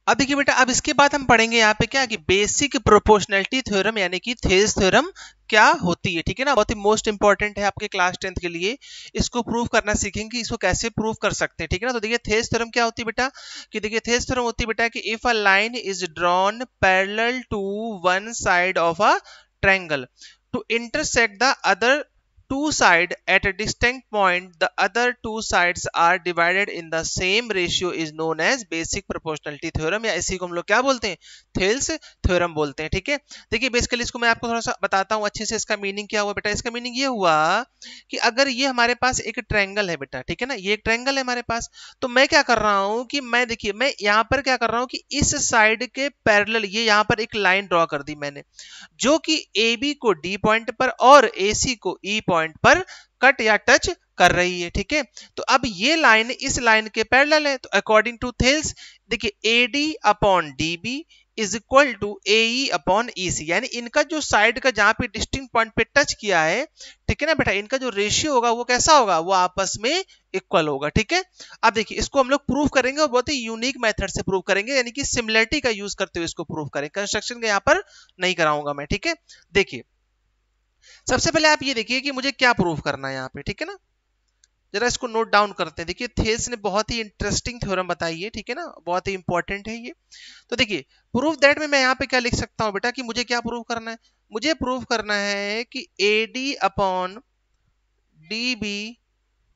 अब देखिए बेटा, अब इसके बाद हम पढ़ेंगे यहाँ पे क्या कि बेसिक प्रोपोर्शनैलिटी थ्योरम यानी कि थेल्स थ्योरम क्या होती है, ठीक है ना। बहुत ही मोस्ट इंपॉर्टेंट है आपके क्लास 10th के लिए। इसको प्रूव करना सीखेंगे कि इसको कैसे प्रूव कर सकते हैं, ठीक है ना। तो देखिए थेल्स थ्योरम क्या होती है बेटा, कि देखिए थेल्स थ्योरम होती है बेटा कि if a line is drawn parallel to one side of a triangle to intersect the other two side at a distinct point, the other two sides are divided in the same ratio is known as basic proportionality theorem, या इसी को हम लोग क्या बोलते हैं, Thales theorem बोलते हैं, ठीक है। देखिए बेसिकली इसको मैं आपको थोड़ा सा बताता हूँ अच्छे से, इसका मीनिंग क्या हुआ बेटा। इसका मीनिंग ये हुआ कि अगर ये हमारे पास एक ट्रायंगल है बेटा, ठीक है ना, ये एक ट्रायंगल है हमारे पास, तो मैं क्या कर रहा हूँ कि मैं देखिए मैं यहाँ पर क्या कर रहा हूँ कि इस साइड के पैरेलल ये यहाँ पर एक लाइन ड्रॉ कर दी मैंने, जो कि ए बी को डी पॉइंट पर और ए सी को ई पॉइंट पर कट या टच कर रही है, ठीक है। तो अब ये लाइन इस लाइन के पैरेलल है, तो अकॉर्डिंग टू थेल्स देखिए A D upon D B is equal to A E upon E C, यानी इनका जो साइड का जहां पे डिस्टिंक्ट पॉइंट पे टच किया है, ठीक है ना बेटा, इनका जो रेशियो होगा वो कैसा होगा, वो आपस में इक्वल होगा, ठीक है। अब देखिए इसको हम लोग प्रूव करेंगे और बहुत ही यूनिक मेथड से प्रूव करेंगे, यानी कि सिमिलरिटी का यूज करते हुए इसको प्रूव करेंगे, कंस्ट्रक्शन का यहाँ पर नहीं कराऊंगा मैं, ठीक है। देखिए सबसे पहले आप ये देखिए कि मुझे क्या प्रूव करना है यहाँ पे, ठीक है ना। जरा इसको नोट डाउन करते हैं। देखिए थेल्स ने बहुत ही इंटरेस्टिंग थ्योरम बताई है, ठीक है ना, बहुत ही इंपॉर्टेंट है ये। तो देखिए प्रूफ दैट में मैं यहाँ पे क्या लिख सकता हूँ बेटा कि मुझे क्या प्रूव करना है, मुझे प्रूव करना है कि A D upon D B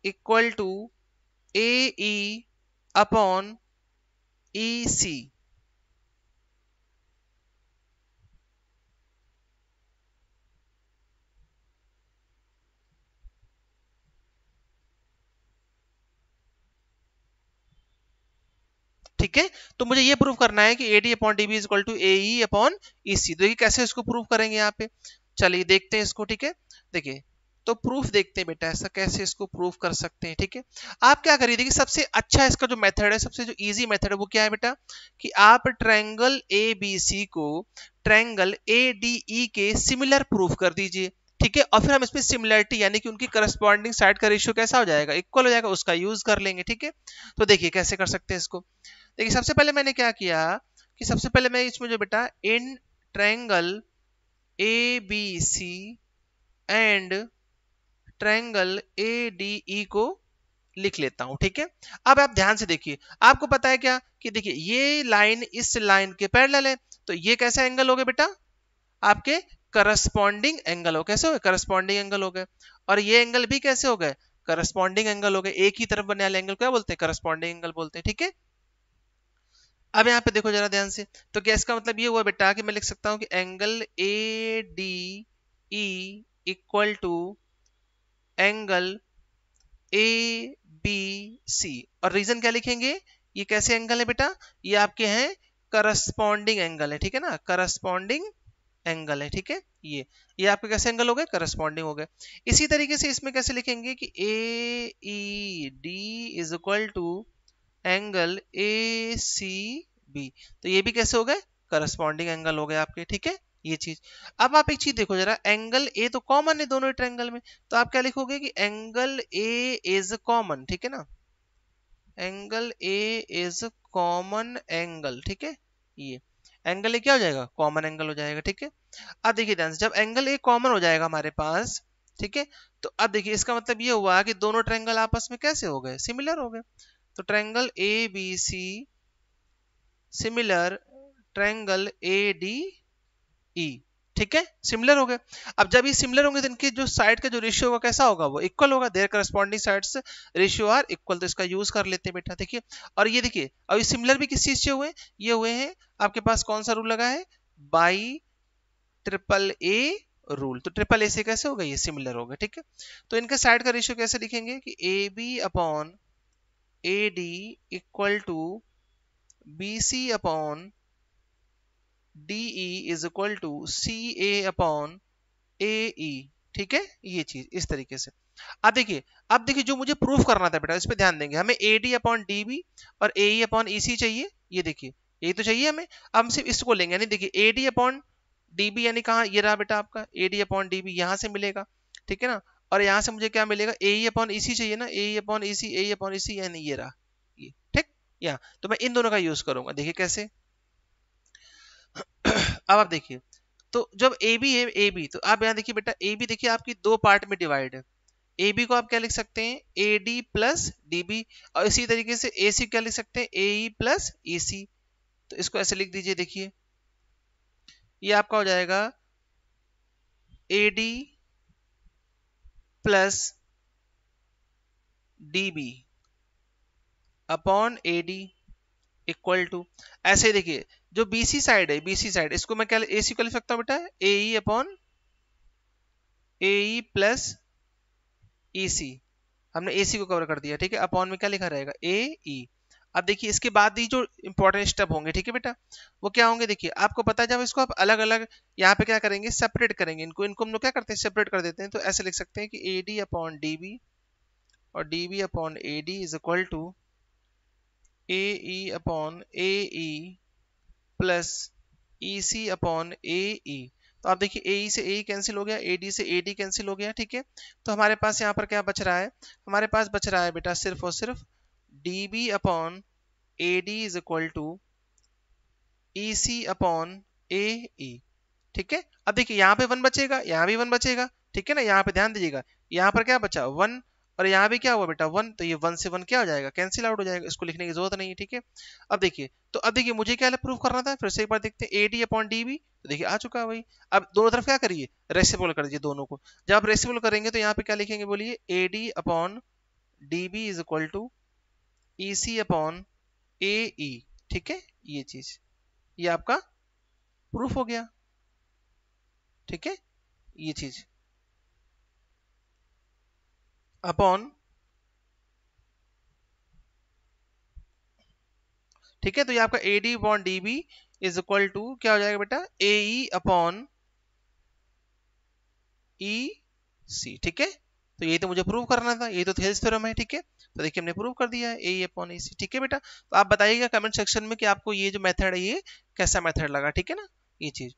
equal to A E upon E C. ठीक है, तो मुझे ये प्रूव करना है कि A D upon D B is equal to A E upon E C. देखिए कैसे इसको प्रूव करेंगे यहाँ पे, चलिए देखते हैं इसको, ठीक है। देखिए तो प्रूफ देखते हैं बेटा, ऐसा कैसे इसको प्रूफ कर सकते हैं, ठीक है। आप क्या करिए, देखिए सबसे अच्छा इसका जो मेथड है, सबसे जो इजी मेथड है वो क्या है बेटा, कि आप ट्रायंगल ए बी सी को ट्रायंगल ए डी ई के सिमिलर प्रूफ कर दीजिए, ठीक है। और फिर हम इसमें सिमिलरिटी यानी कि उनकी करस्पॉन्डिंग साइड का रेशियो कैसा हो जाएगा, इक्वल हो जाएगा, उसका यूज कर लेंगे, ठीक है। तो देखिए कैसे कर सकते हैं इसको। देखिए सबसे पहले मैंने क्या किया कि सबसे पहले मैं इसमें जो बेटा in triangle A B C and triangle A D E को लिख लेता हूं, ठीक है। अब आप ध्यान से देखिए, आपको पता है क्या कि देखिए ये लाइन इस लाइन के पैरेलल है, तो ये कैसा एंगल हो गया बेटा, आपके करस्पॉन्डिंग एंगल हो, कैसे हो गए, करस्पॉन्डिंग एंगल हो गए। और ये एंगल भी कैसे हो गए, करस्पॉन्डिंग एंगल हो गए। एक ही तरफ बनने वाले एंगल क्या बोलते हैं, करस्पॉन्डिंग एंगल बोलते हैं, ठीक है। अब यहाँ पे देखो जरा ध्यान से, तो क्या इसका मतलब ये हुआ बेटा कि मैं लिख सकता हूँ कि angle A D E equal to angle A B C. और रीजन क्या लिखेंगे, ये कैसे एंगल है बेटा, ये आपके हैं करस्पॉन्डिंग एंगल है, ठीक है ना, करस्पॉन्डिंग एंगल है, ठीक है। ये आपके कैसे एंगल हो गए, करस्पॉन्डिंग हो गए। इसी तरीके से इसमें कैसे लिखेंगे कि A E D is equal to angle A C B, तो ये भी कैसे हो गए, करस्पॉन्डिंग एंगल हो गए आपके, ठीक है। ये चीज, अब आप एक चीज देखो जरा, एंगल ए तो कॉमन है दोनों ट्रायंगल में, तो आप क्या लिखोगे कि एंगल ए इज कॉमन, ठीक है ना, angle A is common angle, ठीक है। ये एंगल ए क्या हो जाएगा, कॉमन एंगल हो जाएगा, ठीक है। अब देखिए ध्यान से, जब एंगल ए कॉमन हो जाएगा हमारे पास, ठीक है, तो अब देखिए इसका मतलब ये हुआ कि दोनों ट्रायंगल आपस में कैसे हो गए, सिमिलर हो गए। तो triangle A B C similar triangle A D E, ठीक है, सिमिलर हो गए। अब जब ये सिमिलर होंगे तो इनके जो साइड का जो रेशियो होगा कैसा होगा, वो इक्वल होगा, their corresponding sides ratio are equal, तो इसका यूज कर लेते हैं बेटा, देखिए। और ये देखिए अब ये सिमिलर भी किस चीज से हुए, ये हुए हैं आपके पास कौन सा रूल लगा है, बाई ट्रिपल ए रूल। तो ट्रिपल ए से कैसे हो गए, ये सिमिलर हो गए, ठीक है। तो इनके साइड का रेशियो कैसे लिखेंगे कि A B upon A D equal to B C upon D E is equal to C A upon A E, ठीक है। ये चीज इस तरीके से। अब देखिए जो मुझे प्रूफ करना था बेटा, इस पे ध्यान देंगे, हमें A D upon D B और ए ई अपॉन ई सी चाहिए, ये देखिए यही तो चाहिए हमें। अब हम सिर्फ इसको लेंगे, यानी देखिए A D upon D B यानी कहाँ, ये रहा बेटा आपका A D upon D B, यहां से मिलेगा, ठीक है ना। और यहां से मुझे क्या मिलेगा, ए ई अपॉन ई सी चाहिए ना, ए ई अपॉन ई सी, ए ई अपॉन ई सी, यानी ये रहा, ये ठीक। या तो मैं इन दोनों का यूज करूंगा। देखिए कैसे, अब आप देखिए, तो जब ए बी है, ए बी, तो आप यहाँ देखिए बेटा, ए बी देखिए आपकी दो पार्ट में डिवाइड है। ए बी को आप क्या लिख सकते हैं, A D plus D B, और इसी तरीके से ए सी क्या लिख सकते हैं, ए ई प्लस ई सी। तो इसको ऐसे लिख दीजिए, देखिए ये आपका हो जाएगा A D plus D B upon A D equal to, ऐसे देखिए जो बीसी साइड है, बीसी साइड इसको मैं क्या ए सी को लिख सकता हूँ बेटा, ए E upon A E plus E सी। हमने ए सी को कवर कर दिया, ठीक है, अपॉन में क्या लिखा रहेगा, ए ई। अब देखिए इसके बाद ही जो इंपॉर्टेंट स्टेप होंगे, ठीक है बेटा, वो क्या होंगे, देखिए आपको पता है जब इसको आप अलग अलग यहाँ पे क्या करेंगे, सेपरेट करेंगे इनको, इनको हम लोग क्या करते हैं, सेपरेट कर देते हैं। तो ऐसे लिख सकते हैं कि A D upon D B और D B upon A D is equal to A E upon A E plus E C upon A E. तो आप देखिए ए ई से ए ई कैंसिल हो गया, ए डी से ए डी कैंसिल हो गया, ठीक है। तो हमारे पास यहाँ पर क्या बच रहा है, हमारे पास बच रहा है बेटा सिर्फ और सिर्फ D B upon A D is equal to E C upon A E, ठीक है। अब देखिए यहाँ पे वन बचेगा, यहाँ भी वन बचेगा, ठीक है ना, यहाँ पे ध्यान दीजिएगा, यहाँ पर क्या बचा वन, और यहाँ भी क्या हुआ बेटा वन, तो ये वन से वन क्या हो जाएगा, कैंसिल आउट हो जाएगा, इसको लिखने की जरूरत नहीं है, ठीक है। अब देखिए, तो अब देखिए मुझे क्या प्रूफ करना था, फिर से एक बार देखते हैं, A D upon D B, तो देखिए आ चुका है वही। अब दोनों तरफ क्या करिए, रेसिप्रोकल कर दीजिए दोनों को। जब आप रेसिप्रोकल करेंगे तो यहाँ पे क्या लिखेंगे, बोलिए A D upon D B is equal to E C upon A E, ठीक है, ये चीज, ये आपका प्रूफ हो गया, ठीक है, ये चीज अपॉन, ठीक है। तो ये आपका A D upon D B is equal to क्या हो जाएगा बेटा, ए ई अपॉन ई सी, ठीक है। तो ये तो मुझे प्रूव करना था, ये तो थेल्स थ्योरम है, ठीक है। तो देखिए हमने प्रूव कर दिया है, ए ई अपॉन ई सी, ठीक है बेटा। तो आप बताइएगा कमेंट सेक्शन में कि आपको ये जो मेथड है ये कैसा मेथड लगा, ठीक है ना, ये चीज।